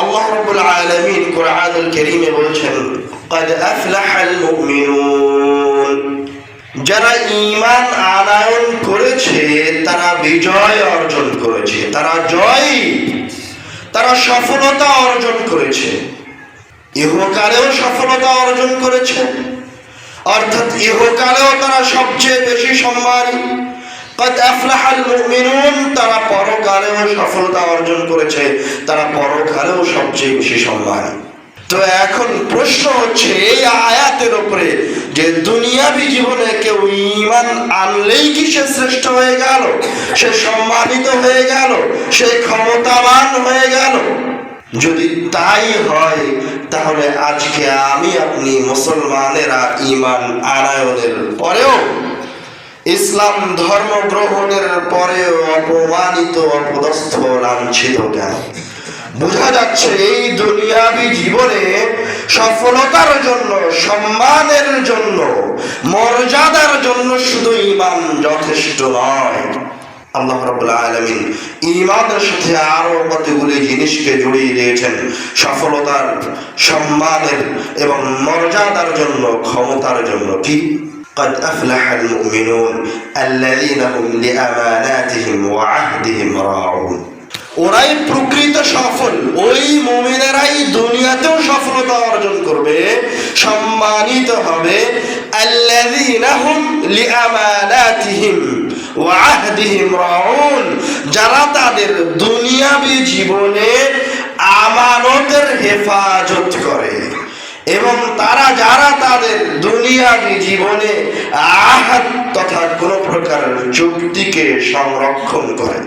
আল্লাহ রাব্বুল আলামিন কোরআনুল কারীমে বলছেন, ক্বাদ আফলাহাল মুমিনুন, যারা ঈমান আনয়ন করেছে তারা বিজয় অর্জন করেছে, তারা জয়ী, তারা সফলতা অর্জন করেছে, ইহকালেও সফলতা অর্জন করেছে, অর্থাৎ ইহকালেও তারা সবচেয়ে বেশি সম্মানী। ক্বাদ আফলাহাল মুমিনুন, তারা পরকালেও সফলতা অর্জন করেছে, তারা পরকালেও সবচেয়ে বেশি সম্মানী। তো এখন প্রশ্ন হচ্ছে এই আয়াতের উপরে যে দুনিয়াবি জীবনে কেউ ঈমান আনলেই কি সে শ্রেষ্ঠ হয়ে গেল, সে সম্মানিত হয়ে গেল, সে ক্ষমতাবান হয়ে গেল? যদি তাই হয় তাহলে আজকে আমি আপনি মুসলমানেরা ঈমান আনয়নের পরেও, ইসলাম ধর্ম গ্রহণের পরেও অপমানিত, অপদস্থ, লাঞ্ছিত কেন? বোঝা যাচ্ছে এই দুনিয়াবি জীবনে সফলতার জন্য, সম্মানের জন্য, মর্যাদার জন্য শুধু ঈমান যথেষ্ট নয়। আল্লাহ রাব্বুল আলামিন ঈমানের সাথে আরো কতগুলি জিনিসকে জড়িয়ে দিয়েছেন, সফলতার, সম্মানের এবং মর্যাদার জন্য, ক্ষমতার জন্য। কি? قد أفلح المؤمنون الذين هم لأماناتهم وعهدهم راعون। ওরাই প্রকৃত সফল, ওই মুমিনেরাই দুনিয়াতেও সফলতা অর্জন করবে, সম্মানিত হবে। আল্লাযীনা হুম লিআমানাতিহিম ওয়া আহদিহিম রাউন, যারা তাদের দুনিয়াবি জীবনে আমানতের হেফাজত করে এবং যারা তাদের দুনিয়াবি জীবনে আহাদ তথা কোন প্রকার চুক্তিকে সংরক্ষণ করে।